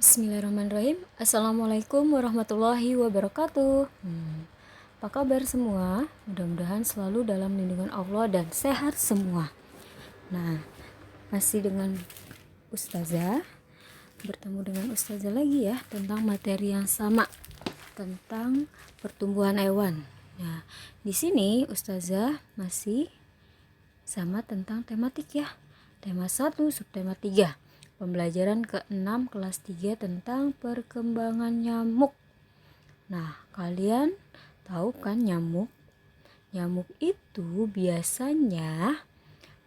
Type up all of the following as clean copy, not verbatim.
Bismillahirrahmanirrahim. Assalamualaikum warahmatullahi wabarakatuh. Apa kabar semua? Mudah-mudahan selalu dalam lindungan Allah dan sehat semua. Nah, masih dengan Ustazah, bertemu dengan Ustazah lagi ya tentang materi yang sama, tentang pertumbuhan hewan. Nah, di sini Ustazah masih sama tentang tematik ya. Tema 1, subtema 3. Pembelajaran ke-6 kelas 3 tentang perkembangan nyamuk. Nah, kalian tahu kan nyamuk? Nyamuk itu biasanya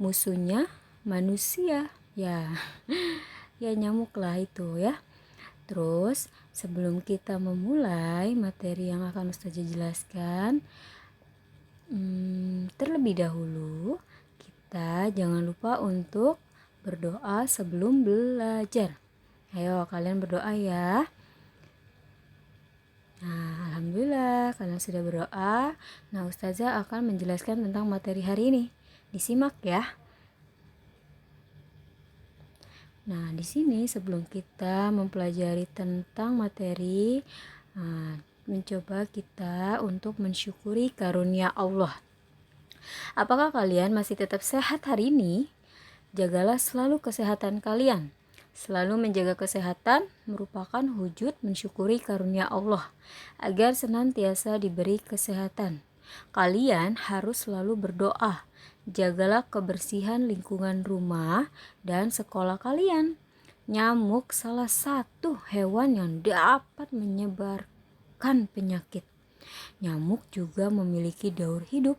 musuhnya manusia. Ya, ya nyamuk lah itu ya. Terus, sebelum kita memulai materi yang akan Ustazah jelaskan, terlebih dahulu kita jangan lupa untuk berdoa sebelum belajar. Ayo kalian berdoa ya. Nah, alhamdulillah kalian sudah berdoa. Nah, Ustazah akan menjelaskan tentang materi hari ini. Disimak ya. Nah, di sini sebelum kita mempelajari tentang materi, mencoba kita untuk mensyukuri karunia Allah. Apakah kalian masih tetap sehat hari ini? Jagalah selalu kesehatan kalian. Selalu menjaga kesehatan merupakan wujud mensyukuri karunia Allah agar senantiasa diberi kesehatan. Kalian harus selalu berdoa. Jagalah kebersihan lingkungan rumah dan sekolah kalian. Nyamuk salah satu hewan yang dapat menyebarkan penyakit. Nyamuk juga memiliki daur hidup.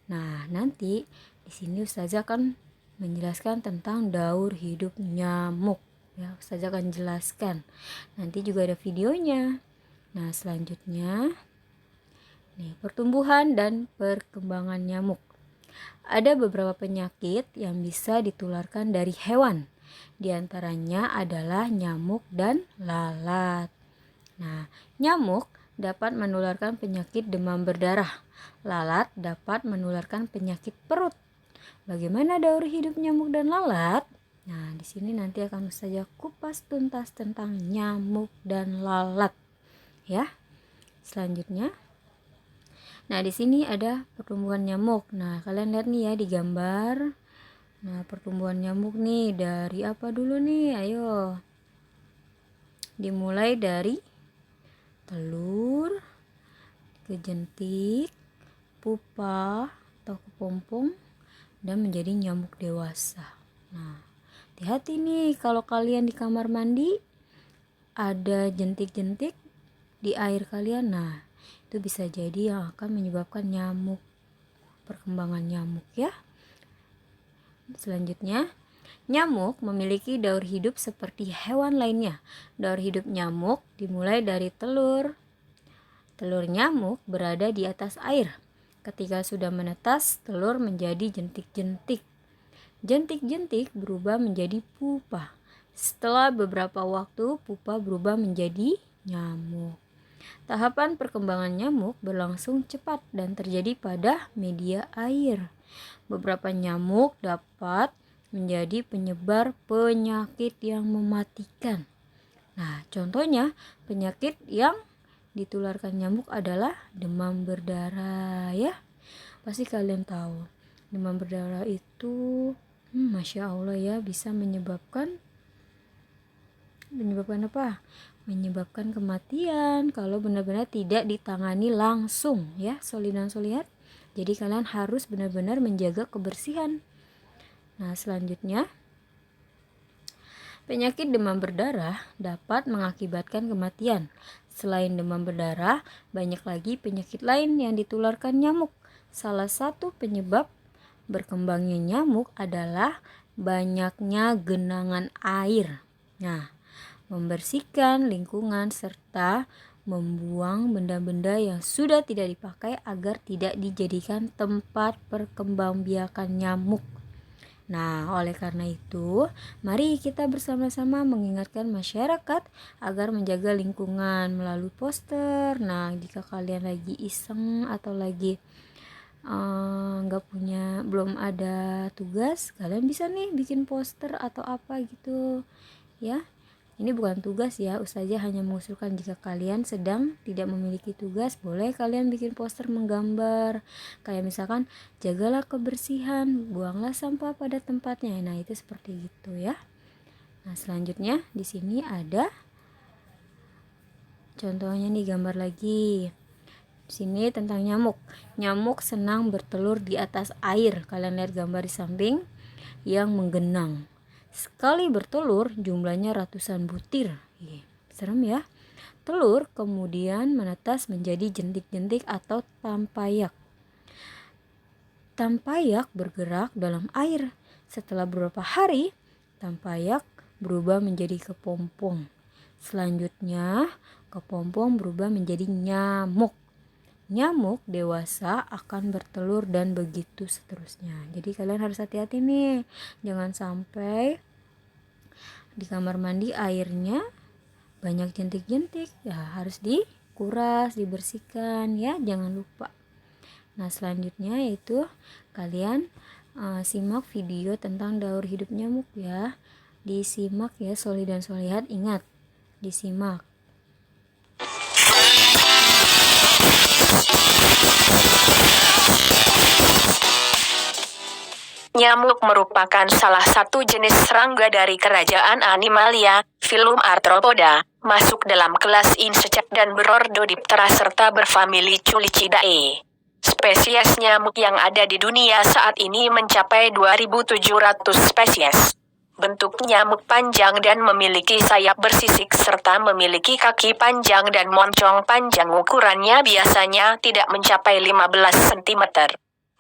Nah, nanti di sini Ustazah akan menjelaskan tentang daur hidup nyamuk. Ya, Ustazah akan jelaskan. Nanti juga ada videonya. Nah, selanjutnya nih, pertumbuhan dan perkembangan nyamuk. Ada beberapa penyakit yang bisa ditularkan dari hewan. Di antaranya adalah nyamuk dan lalat. Nah, nyamuk dapat menularkan penyakit demam berdarah. Lalat dapat menularkan penyakit perut. Bagaimana daur hidup nyamuk dan lalat? Nah, di sini nanti akan saja kupas tuntas tentang nyamuk dan lalat. Ya. Selanjutnya. Nah, di sini ada pertumbuhan nyamuk. Nah, kalian lihat nih ya di gambar. Nah, pertumbuhan nyamuk nih dari apa dulu nih? Ayo. Dimulai dari telur, ke jentik, pupa atau kepompong, dan menjadi nyamuk dewasa. Nah, hati-hati nih kalau kalian di kamar mandi ada jentik-jentik di air kalian. Nah, itu bisa jadi yang akan menyebabkan nyamuk, perkembangan nyamuk ya. Selanjutnya, nyamuk memiliki daur hidup seperti hewan lainnya. Daur hidup nyamuk dimulai dari telur. Telur nyamuk berada di atas air. Ketika sudah menetas, telur menjadi jentik-jentik. Jentik-jentik berubah menjadi pupa. Setelah beberapa waktu, pupa berubah menjadi nyamuk. Tahapan perkembangan nyamuk berlangsung cepat dan terjadi pada media air. Beberapa nyamuk dapat menjadi penyebar penyakit yang mematikan. Nah, contohnya penyakit yang ditularkan nyamuk adalah demam berdarah ya. Pasti kalian tahu. Demam berdarah itu Masya Allah ya, bisa menyebabkan apa? Menyebabkan kematian kalau benar-benar tidak ditangani langsung ya, solidan solihat. Jadi kalian harus benar-benar menjaga kebersihan. Nah, selanjutnya penyakit demam berdarah dapat mengakibatkan kematian. Selain demam berdarah, banyak lagi penyakit lain yang ditularkan nyamuk. Salah satu penyebab berkembangnya nyamuk adalah banyaknya genangan air. Nah, membersihkan lingkungan serta membuang benda-benda yang sudah tidak dipakai agar tidak dijadikan tempat perkembangbiakan nyamuk. Nah, oleh karena itu, mari kita bersama-sama mengingatkan masyarakat agar menjaga lingkungan melalui poster. Nah, jika kalian lagi iseng atau lagi belum ada tugas, kalian bisa nih bikin poster atau apa gitu ya. Ini bukan tugas ya, Ustazah hanya mengusulkan jika kalian sedang tidak memiliki tugas, boleh kalian bikin poster menggambar. Kayak misalkan, jagalah kebersihan, buanglah sampah pada tempatnya. Nah, itu seperti itu ya. Nah, selanjutnya di sini ada contohnya nih, gambar lagi. Di sini tentang nyamuk. Nyamuk senang bertelur di atas air. Kalian lihat gambar di samping yang menggenang. Sekali bertelur jumlahnya ratusan butir. Serem ya. Telur kemudian menetas menjadi jentik-jentik atau tampayak. Tampayak bergerak dalam air. Setelah beberapa hari, tampayak berubah menjadi kepompong. Selanjutnya, kepompong berubah menjadi nyamuk. Nyamuk dewasa akan bertelur dan begitu seterusnya. Jadi kalian harus hati-hati nih. Jangan sampai di kamar mandi airnya banyak jentik-jentik. Ya, harus dikuras, dibersihkan ya, jangan lupa. Nah, selanjutnya yaitu kalian simak video tentang daur hidup nyamuk ya. Disimak ya, Soli dan Solihat, ingat disimak. Nyamuk merupakan salah satu jenis serangga dari kerajaan Animalia, filum Arthropoda, masuk dalam kelas Insect dan berordodiptera serta berfamili Culicidae. Spesies nyamuk yang ada di dunia saat ini mencapai 2.700 spesies. Bentuk nyamuk panjang dan memiliki sayap bersisik serta memiliki kaki panjang dan moncong panjang. Ukurannya biasanya tidak mencapai 15 cm.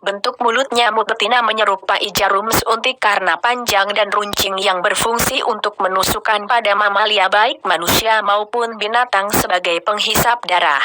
Bentuk mulut nyamuk betina menyerupai jarum suntik karena panjang dan runcing yang berfungsi untuk menusukkan pada mamalia baik manusia maupun binatang sebagai penghisap darah.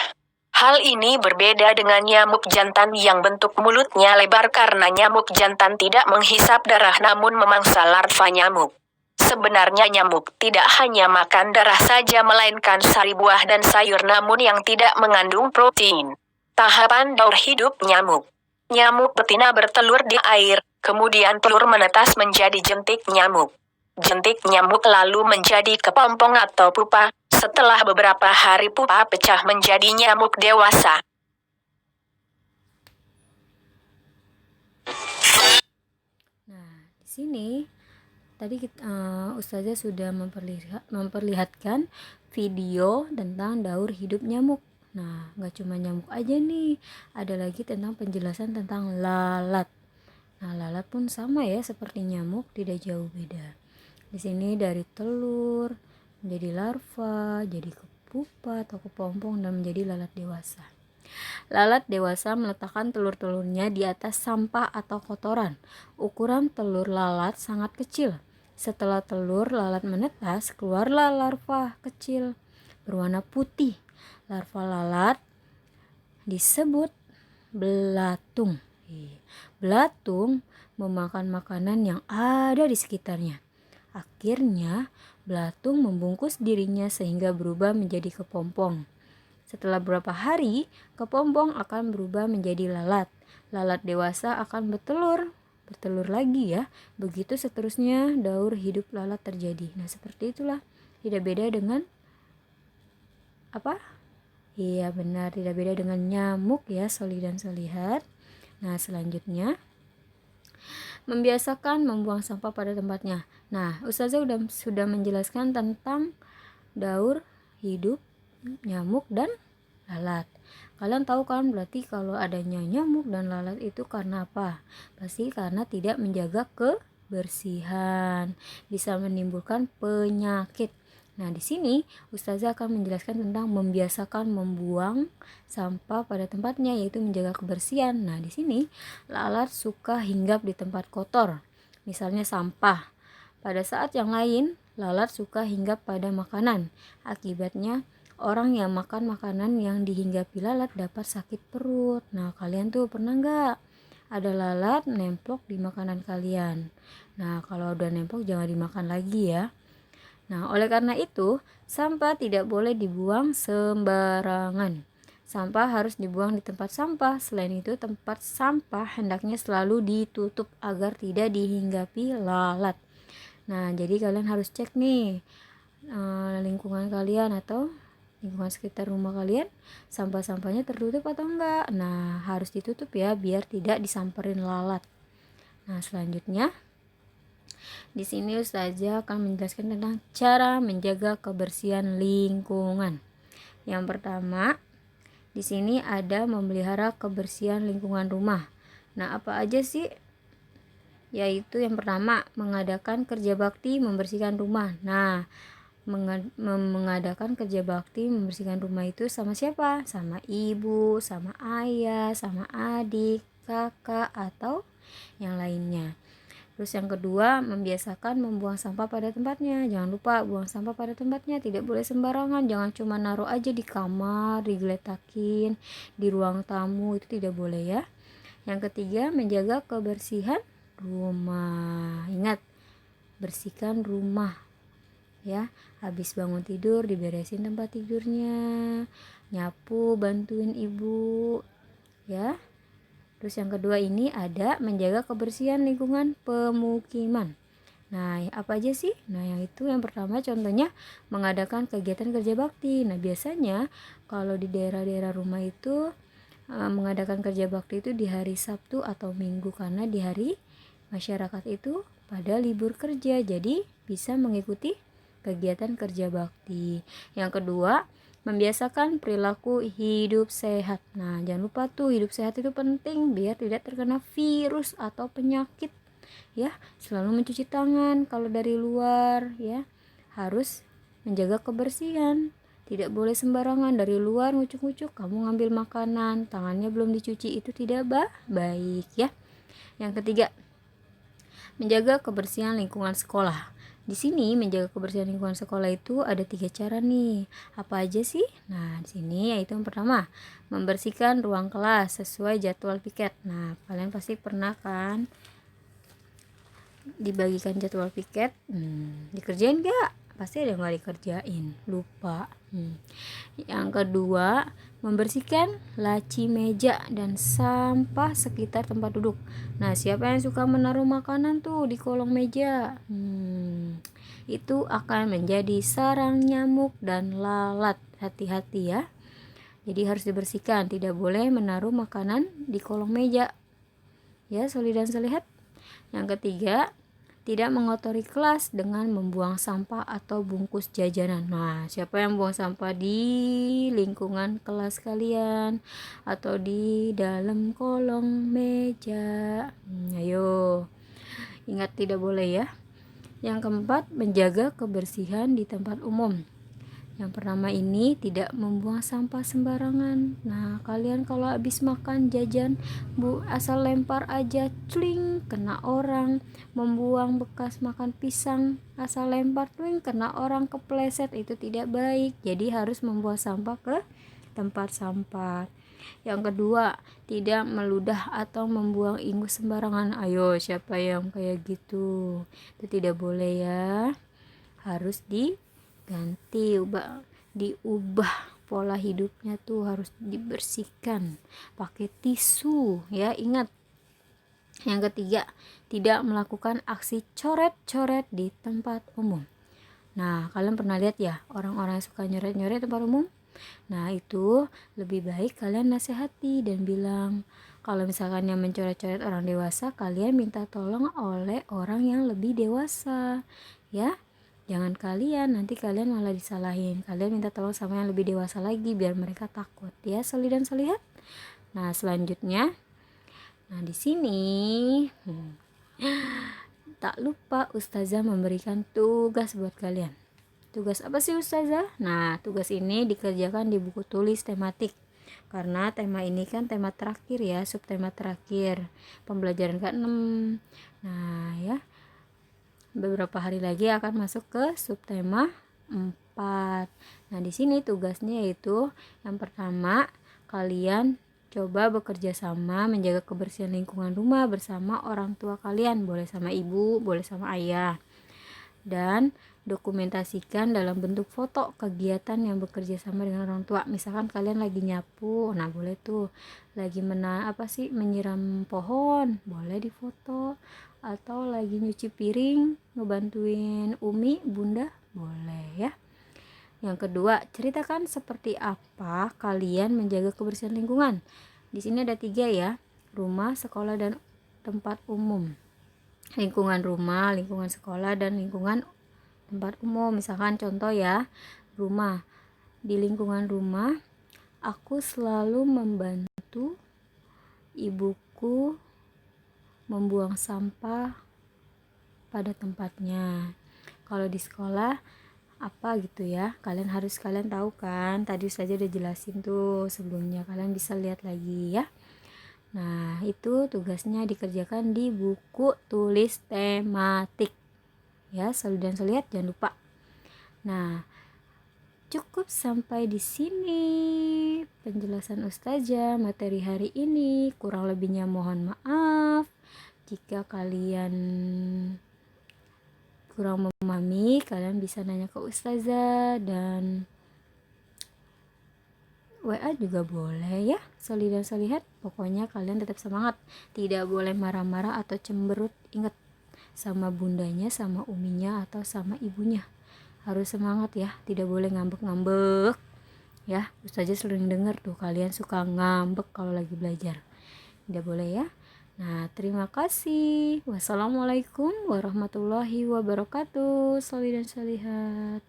Hal ini berbeda dengan nyamuk jantan yang bentuk mulutnya lebar karena nyamuk jantan tidak menghisap darah namun memangsa larva nyamuk. Sebenarnya nyamuk tidak hanya makan darah saja melainkan sari buah dan sayur namun yang tidak mengandung protein. Tahapan daur hidup nyamuk. Nyamuk betina bertelur di air, kemudian telur menetas menjadi jentik nyamuk. Jentik nyamuk lalu menjadi kepompong atau pupa. Setelah beberapa hari pupa pecah menjadi nyamuk dewasa. Nah, di sini tadi Ustazah sudah memperlihatkan video tentang daur hidup nyamuk. Nah, nggak cuma nyamuk aja nih, ada lagi tentang penjelasan tentang lalat. Nah, lalat pun sama ya seperti nyamuk, tidak jauh beda. Di sini dari telur menjadi larva, jadi pupa atau kepompong dan menjadi lalat dewasa. Lalat dewasa meletakkan telur-telurnya di atas sampah atau kotoran. Ukuran telur lalat sangat kecil. Setelah telur lalat menetas, keluarlah larva kecil berwarna putih. Larva lalat disebut belatung. Belatung memakan makanan yang ada di sekitarnya. Akhirnya, belatung membungkus dirinya sehingga berubah menjadi kepompong. Setelah beberapa hari, kepompong akan berubah menjadi lalat. Lalat dewasa akan bertelur lagi ya. Begitu seterusnya daur hidup lalat terjadi. Nah, seperti itulah. Tidak beda dengan apa? Iya benar, tidak beda dengan nyamuk ya, Soli dan Solihat. Nah, selanjutnya membiasakan membuang sampah pada tempatnya. Nah, Ustazah sudah menjelaskan tentang daur hidup nyamuk dan lalat. Kalian tahu kan berarti kalau adanya nyamuk dan lalat itu karena apa? Pasti karena tidak menjaga kebersihan, bisa menimbulkan penyakit. Nah, di sini Ustazah akan menjelaskan tentang membiasakan membuang sampah pada tempatnya, yaitu menjaga kebersihan. Nah, di sini lalat suka hinggap di tempat kotor, misalnya sampah. Pada saat yang lain, lalat suka hinggap pada makanan. Akibatnya, orang yang makan makanan yang dihinggapi lalat dapat sakit perut. Nah, kalian tuh pernah nggak ada lalat nemplok di makanan kalian? Nah, kalau udah nemplok jangan dimakan lagi ya. Nah, oleh karena itu, sampah tidak boleh dibuang sembarangan. Sampah harus dibuang di tempat sampah. Selain itu, tempat sampah hendaknya selalu ditutup agar tidak dihinggapi lalat. Nah, jadi kalian harus cek nih, lingkungan kalian atau lingkungan sekitar rumah kalian sampah-sampahnya tertutup atau enggak. Nah, harus ditutup ya biar tidak disamperin lalat. Nah, selanjutnya di sini Ustazah akan menjelaskan tentang cara menjaga kebersihan lingkungan. Yang pertama, di sini ada memelihara kebersihan lingkungan rumah. Nah, apa aja sih? Yaitu yang pertama, mengadakan kerja bakti membersihkan rumah. Nah, mengadakan kerja bakti membersihkan rumah itu sama siapa? Sama ibu, sama ayah, sama adik, kakak, atau yang lainnya. Terus yang kedua, membiasakan membuang sampah pada tempatnya. Jangan lupa buang sampah pada tempatnya, tidak boleh sembarangan. Jangan cuma naruh aja di kamar, digeletakin, di ruang tamu, itu tidak boleh ya. Yang ketiga, menjaga kebersihan rumah. Ingat, bersihkan rumah ya. Habis bangun tidur diberesin tempat tidurnya, nyapu, bantuin ibu ya. Terus yang kedua ini ada menjaga kebersihan lingkungan pemukiman. Nah, apa aja sih? Nah, yang itu yang pertama contohnya mengadakan kegiatan kerja bakti. Nah, biasanya kalau di daerah-daerah rumah itu mengadakan kerja bakti itu di hari Sabtu atau Minggu, karena di hari masyarakat itu pada libur kerja, jadi bisa mengikuti kegiatan kerja bakti. Yang kedua, membiasakan perilaku hidup sehat. Nah, jangan lupa tuh, hidup sehat itu penting biar tidak terkena virus atau penyakit ya. Selalu mencuci tangan kalau dari luar ya. Harus menjaga kebersihan. Tidak boleh sembarangan dari luar ngucuk-ngucuk kamu ngambil makanan, tangannya belum dicuci, itu tidak baik ya. Yang ketiga, menjaga kebersihan lingkungan sekolah. Di sini menjaga kebersihan lingkungan sekolah itu ada 3 cara nih. Apa aja sih? Nah, di sini yaitu yang pertama, membersihkan ruang kelas sesuai jadwal piket. Nah, kalian pasti pernah kan dibagikan jadwal piket, dikerjain gak? Pasti ada yang gak dikerjain, lupa. Yang kedua, membersihkan laci meja dan sampah sekitar tempat duduk. Nah, siapa yang suka menaruh makanan tuh di kolong meja? Itu akan menjadi sarang nyamuk dan lalat. Hati-hati ya. Jadi harus dibersihkan, tidak boleh menaruh makanan di kolong meja. Ya, solid dan solihat. Yang ketiga, tidak mengotori kelas dengan membuang sampah atau bungkus jajanan. Nah, siapa yang buang sampah di lingkungan kelas kalian atau di dalam kolong meja? Ayo, ingat tidak boleh ya. Yang keempat, menjaga kebersihan di tempat umum. Yang pertama ini tidak membuang sampah sembarangan. Nah, kalian kalau habis makan jajan asal lempar aja, cling, kena orang. Membuang bekas makan pisang asal lempar, cling, kena orang, kepleset, itu tidak baik. Jadi harus membuang sampah ke tempat sampah. Yang kedua, tidak meludah atau membuang ingus sembarangan. Ayo, siapa yang kayak gitu? Itu tidak boleh ya. Harus diubah pola hidupnya tuh, harus dibersihkan pakai tisu ya. Ingat. Yang ketiga, tidak melakukan aksi coret-coret di tempat umum. Nah, kalian pernah lihat ya orang-orang yang suka nyoret-nyoret tempat umum? Nah, itu lebih baik kalian nasihati dan bilang, kalau misalkan yang mencoret-coret orang dewasa, kalian minta tolong oleh orang yang lebih dewasa ya. Jangan kalian, nanti kalian malah disalahin. Kalian minta tolong sama yang lebih dewasa lagi biar mereka takut ya, solid dan solihat. Nah, selanjutnya, nah di sini tak lupa Ustazah memberikan tugas buat kalian. Tugas apa sih Ustazah? Nah, tugas ini dikerjakan di buku tulis tematik. Karena tema ini kan tema terakhir ya, subtema terakhir pembelajaran ke-6. Nah, ya. Beberapa hari lagi akan masuk ke subtema 4. Nah, di sini tugasnya yaitu yang pertama, kalian coba bekerja sama menjaga kebersihan lingkungan rumah bersama orang tua kalian, boleh sama ibu, boleh sama ayah. Dan dokumentasikan dalam bentuk foto kegiatan yang bekerja sama dengan orang tua. Misalkan kalian lagi nyapu, nah boleh tuh lagi menyiram pohon, boleh difoto. Atau lagi nyuci piring, ngebantuin Umi, Bunda, boleh ya. Yang kedua, ceritakan seperti apa kalian menjaga kebersihan lingkungan. Di sini ada 3 ya, rumah, sekolah, dan tempat umum. Lingkungan rumah, lingkungan sekolah, dan lingkungan tempat umum. Misalkan contoh ya, rumah. Di lingkungan rumah, aku selalu membantu ibuku membuang sampah pada tempatnya. Kalau di sekolah apa gitu ya, kalian tahu kan, tadi Ustazah udah jelasin tuh sebelumnya, kalian bisa lihat lagi ya. Nah, itu tugasnya dikerjakan di buku tulis tematik ya, Soli dan Solihat jangan lupa. Nah, cukup sampai di sini penjelasan Ustazah materi hari ini. Kurang lebihnya mohon maaf. Jika kalian kurang memahami, kalian bisa nanya ke Ustazah dan WA juga boleh ya, Soli dan Solihat. Pokoknya kalian tetap semangat, tidak boleh marah-marah atau cemberut. Ingat, sama bundanya, sama uminya, atau sama ibunya harus semangat ya, tidak boleh ngambek-ngambek ya. Ustazah sering dengar tuh kalian suka ngambek kalau lagi belajar, tidak boleh ya. Nah, terima kasih. Wassalamualaikum warahmatullahi wabarakatuh, Soli dan Solihat.